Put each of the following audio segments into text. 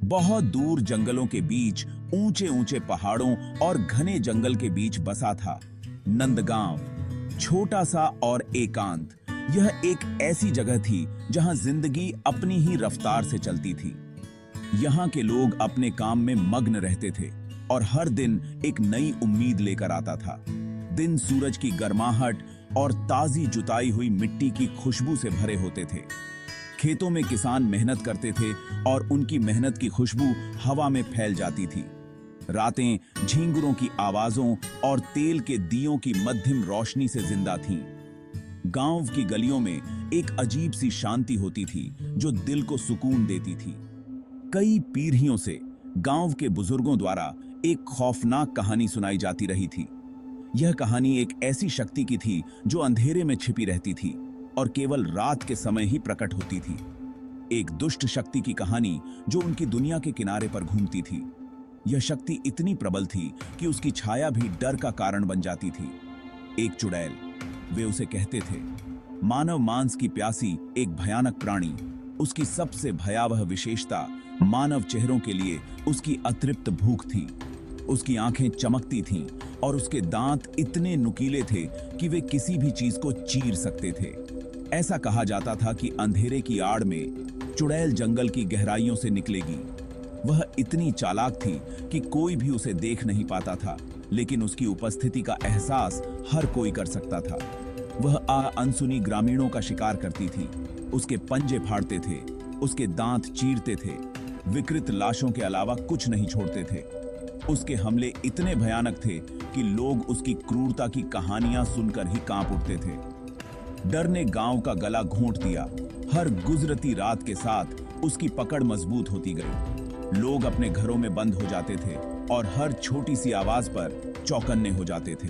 बहुत दूर जंगलों के बीच ऊंचे ऊंचे पहाड़ों और घने जंगल के बीच बसा था नंदगांव। छोटा सा और एकांत, यह एक ऐसी जगह थी जहां जिंदगी अपनी ही रफ्तार से चलती थी। यहाँ के लोग अपने काम में मग्न रहते थे और हर दिन एक नई उम्मीद लेकर आता था। दिन सूरज की गर्माहट और ताजी जुताई हुई मिट्टी की खुशबू से भरे होते थे। खेतों में किसान मेहनत करते थे और उनकी मेहनत की खुशबू हवा में फैल जाती थी। रातें झींगुरों की आवाजों और तेल के दियों की मध्यम रोशनी से जिंदा थीं। गांव की गलियों में एक अजीब सी शांति होती थी जो दिल को सुकून देती थी। कई पीढ़ियों से गांव के बुजुर्गों द्वारा एक खौफनाक कहानी सुनाई जाती रही थी। यह कहानी एक ऐसी शक्ति की थी जो अंधेरे में छिपी रहती थी और केवल रात के समय ही प्रकट होती थी। एक दुष्ट शक्ति की कहानी जो उनकी दुनिया के किनारे पर घूमती थी। यह शक्ति इतनी प्रबल थी कि उसकी छाया भी डर का कारण बन जाती थी। एक चुड़ैल, वे उसे कहते थे। मानव मांस की प्यासी एक भयानक प्राणी। उसकी सबसे भयावह विशेषता मानव चेहरों के लिए उसकी अतृप्त भूख थी। उसकी आंखें चमकती थीं और उसके दांत इतने नुकीले थे कि वे किसी भी चीज को चीर सकते थे। ऐसा कहा जाता था कि अंधेरे की आड़ में चुड़ैल जंगल की गहराइयों से निकलेगी। वह इतनी चालाक थी कि कोई भी उसे देख नहीं पाता था, लेकिन उसकी उपस्थिति का एहसास हर कोई कर सकता था। वह अनसुनी ग्रामीणों का शिकार करती थी। उसके पंजे फाड़ते थे, उसके दांत चीरते थे, विकृत लाशों के अलावा कुछ नहीं छोड़ते थे। उसके हमले इतने भयानक थे कि लोग उसकी क्रूरता की कहानियां सुनकर ही कांप उठते थे। डर ने गांव का गला घोंट दिया। हर गुजरती रात के साथ उसकी पकड़ मजबूत होती गई। लोग अपने घरों में बंद हो जाते थे और हर छोटी सी आवाज पर चौकन्ने हो जाते थे।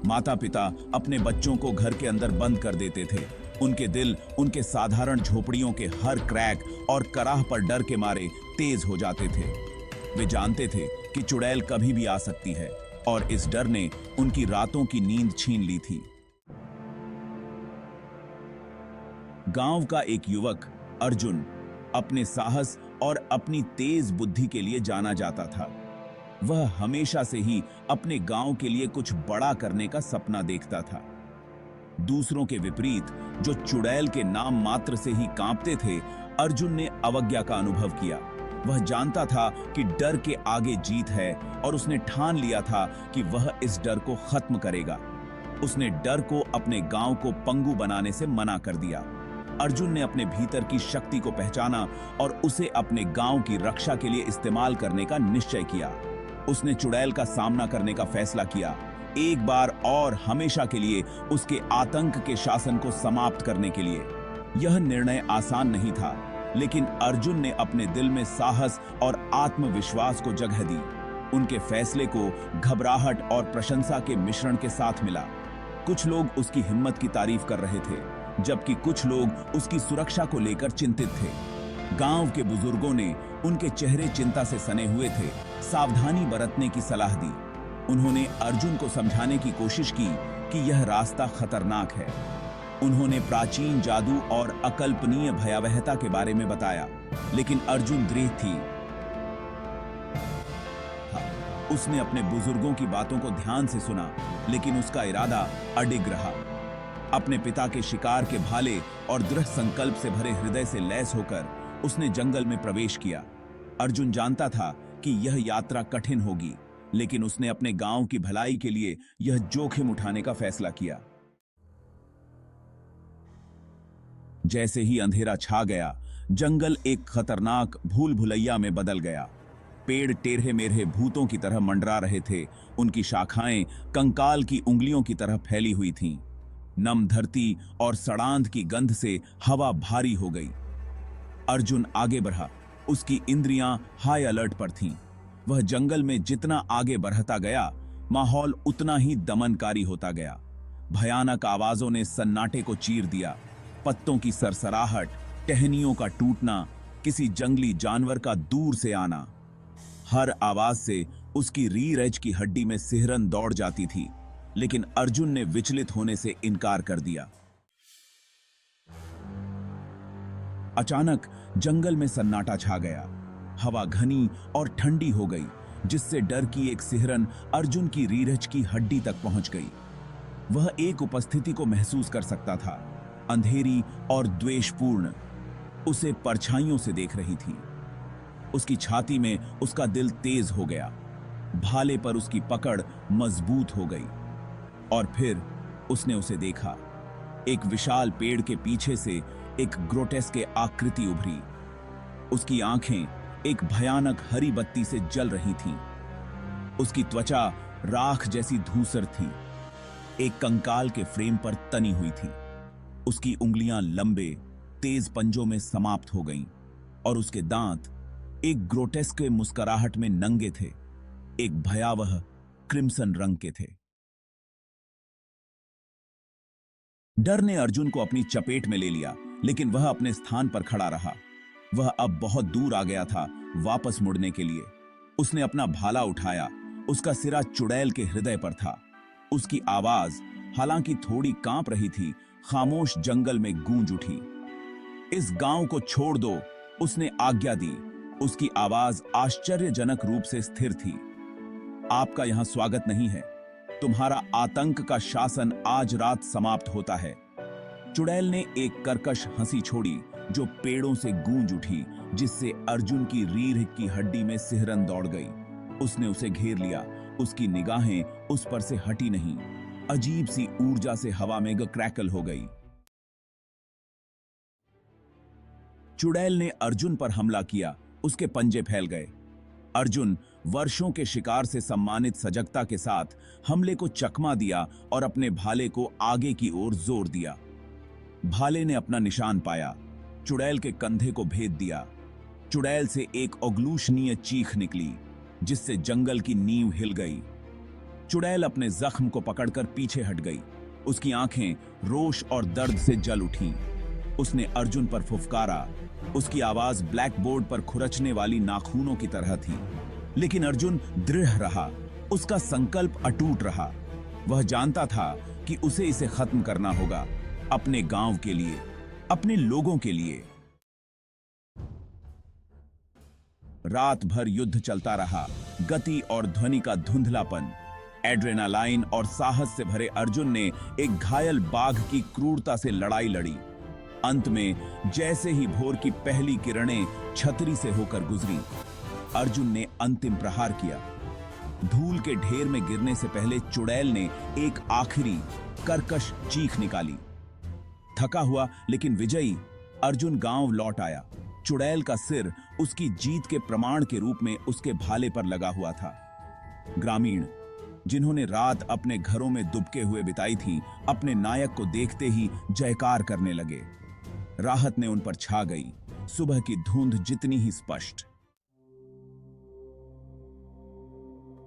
माता पिता अपने बच्चों को घर के अंदर बंद कर देते थे। उनके दिल उनके साधारण झोपड़ियों के हर क्रैक और कराह पर डर के मारे तेज हो जाते थे। वे जानते थे कि चुड़ैल कभी भी आ सकती है और इस डर ने उनकी रातों की नींद छीन ली थी। गांव का एक युवक अर्जुन अपने साहस और अपनी तेज बुद्धि के लिए जाना जाता था। वह हमेशा से ही अपने गांव के लिए कुछ बड़ा करने का सपना देखता था। दूसरों के विपरीत जो चुड़ैल के नाम मात्र से ही कांपते थे, अर्जुन ने अवज्ञा का अनुभव किया। वह जानता था कि डर के आगे जीत है और उसने ठान लिया था कि वह इस डर को खत्म करेगा। उसने डर को अपने गांव को पंगु बनाने से मना कर दिया। अर्जुन ने अपने भीतर की शक्ति को पहचाना और उसे अपने गांव की रक्षा के लिए इस्तेमाल करने का निश्चय किया। उसने चुड़ैल का सामना करने का फैसला किया, एक बार और हमेशा के लिए उसके आतंक के शासन को समाप्त करने के लिए। यह निर्णय आसान नहीं था, लेकिन अर्जुन ने अपने दिल में साहस और आत्मविश्वास को जगह दी। उनके फैसले को घबराहट और प्रशंसा के मिश्रण के साथ मिला। कुछ लोग उसकी हिम्मत की तारीफ कर रहे थे, जबकि कुछ लोग उसकी सुरक्षा को लेकर चिंतित थे। गांव के बुजुर्गों ने उनके चेहरे चिंता से सने हुए थे, सावधानी बरतने की सलाह दी। उन्होंने अर्जुन को समझाने की कोशिश की कि यह रास्ता खतरनाक है। उन्होंने प्राचीन जादू और अकल्पनीय भयावहता के बारे में बताया, लेकिन अर्जुन दृढ़ थी। उसने अपने बुजुर्गों की बातों को ध्यान से सुना, लेकिन उसका इरादा अडिग रहा। अपने पिता के शिकार के भाले और दृढ़ संकल्प से भरे हृदय से लैस होकर उसने जंगल में प्रवेश किया। अर्जुन जानता था कि यह यात्रा कठिन होगी, लेकिन उसने अपने गांव की भलाई के लिए यह जोखिम उठाने का फैसला किया। जैसे ही अंधेरा छा गया, जंगल एक खतरनाक भूल भुलैया में बदल गया। पेड़ टेढ़े मेढ़े भूतों की तरह मंडरा रहे थे। उनकी शाखाएं कंकाल की उंगलियों की तरह फैली हुई थीं। नम धरती और सड़ांध की गंध से हवा भारी हो गई। अर्जुन आगे बढ़ा। उसकी इंद्रियां हाई अलर्ट पर थीं। वह जंगल में जितना आगे बढ़ता गया, माहौल उतना ही दमनकारी होता गया। भयानक आवाजों ने सन्नाटे को चीर दिया। पत्तों की सरसराहट, टहनियों का टूटना, किसी जंगली जानवर का दूर से आना। हर आवाज से उसकी रीढ़ एज की हड्डी में सिहरन दौड़ जाती थी, लेकिन अर्जुन ने विचलित होने से इनकार कर दिया। अचानक जंगल में सन्नाटा छा गया। हवा घनी और ठंडी हो गई, जिससे डर की एक सिहरन अर्जुन की रीढ़ की हड्डी तक पहुंच गई। वह एक उपस्थिति को महसूस कर सकता था, अंधेरी और द्वेषपूर्ण, उसे परछाइयों से देख रही थी। उसकी छाती में उसका दिल तेज हो गया, भाले पर उसकी पकड़ मजबूत हो गई। और फिर उसने उसे देखा। एक विशाल पेड़ के पीछे से एक ग्रोटेस्क आकृति उभरी। उसकी आंखें एक भयानक हरी बत्ती से जल रही थीं। उसकी त्वचा राख जैसी धूसर थी, एक कंकाल के फ्रेम पर तनी हुई थी। उसकी उंगलियां लंबे तेज पंजों में समाप्त हो गईं और उसके दांत एक ग्रोटेस्क मुस्कुराहट में नंगे थे, एक भयावह क्रिम्सन रंग के थे। डर ने अर्जुन को अपनी चपेट में ले लिया, लेकिन वह अपने स्थान पर खड़ा रहा। वह अब बहुत दूर आ गया था वापस मुड़ने के लिए। उसने अपना भाला उठाया, उसका सिरा चुड़ैल के हृदय पर था। उसकी आवाज, हालांकि थोड़ी कांप रही थी, खामोश जंगल में गूंज उठी। इस गांव को छोड़ दो, उसने आज्ञा दी। उसकी आवाज आश्चर्यजनक रूप से स्थिर थी। आपका यहां स्वागत नहीं है। तुम्हारा आतंक का शासन आज रात समाप्त होता है। चुड़ैल ने एक कर्कश हंसी छोड़ी जो पेड़ों से गूंज उठी, जिससे अर्जुन की रीढ़ की हड्डी में सिहरन दौड़ गई। उसने उसे घेर लिया। उसकी निगाहें उस पर से हटी नहीं। अजीब सी ऊर्जा से हवा में क्रैकल हो गई। चुड़ैल ने अर्जुन पर हमला किया। उसके पंजे फैल गए। अर्जुन वर्षों के शिकार से सम्मानित सजगता के साथ हमले को चकमा दिया और अपने भाले को आगे की ओर जोर दिया। भाले ने अपना निशान पाया, चुड़ैल के कंधे को भेद दिया। चुड़ैल से एक अगलूषणीय चीख निकली, जिससे जंगल की नींव हिल गई। चुड़ैल अपने जख्म को पकड़कर पीछे हट गई। उसकी आंखें रोष और दर्द से जल उठीं। उसने अर्जुन पर फुफकारा। उसकी आवाज ब्लैकबोर्ड पर खुरचने वाली नाखूनों की तरह थी, लेकिन अर्जुन दृढ़ रहा। उसका संकल्प अटूट रहा। वह जानता था कि उसे इसे खत्म करना होगा, अपने गांव के लिए, अपने लोगों के लिए। रात भर युद्ध चलता रहा। गति और ध्वनि का धुंधलापन, एड्रेनालाइन और साहस से भरे अर्जुन ने एक घायल बाघ की क्रूरता से लड़ाई लड़ी। अंत में जैसे ही भोर की पहली किरणें छतरी से होकर गुजरी, अर्जुन ने अंतिम प्रहार किया। धूल के ढेर में गिरने से पहले चुड़ैल ने एक आखिरी कर्कश चीख निकाली। थका हुआ लेकिन विजयी, अर्जुन गांव लौट आया। चुड़ैल का सिर उसकी जीत के प्रमाण के रूप में उसके भाले पर लगा हुआ था। ग्रामीण, जिन्होंने रात अपने घरों में दुबके हुए बिताई थी, अपने नायक को देखते ही जयकार करने लगे। राहत ने उन पर छा गई, सुबह की धुंध जितनी ही स्पष्ट।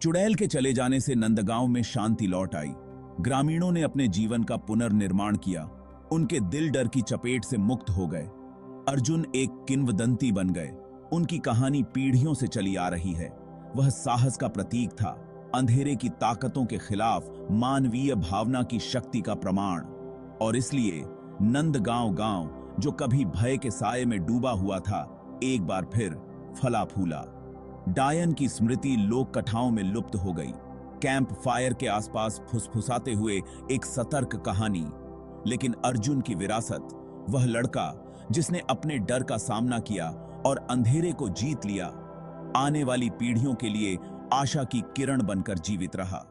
चुड़ैल के चले जाने से नंदगांव में शांति लौट आई। ग्रामीणों ने अपने जीवन का पुनर्निर्माण किया। उनके दिल डर की चपेट से मुक्त हो गए। अर्जुन एक किंवदंती बन गए। उनकी कहानी पीढ़ियों से चली आ रही है। वह साहस का प्रतीक था, अंधेरे की ताकतों के खिलाफ मानवीय भावना की शक्ति का प्रमाण। और इसलिए नंदगांव गांव, जो कभी भय के साये में डूबा हुआ था, एक बार फिर फला फूला। डायन की स्मृति लोक कथाओं में लुप्त हो गई। कैंप फायर के आसपास फुसफुसाते हुए एक सतर्क कहानी। लेकिन अर्जुन की विरासत, वह लड़का जिसने अपने डर का सामना किया और अंधेरे को जीत लिया, आने वाली पीढ़ियों के लिए आशा की किरण बनकर जीवित रहा।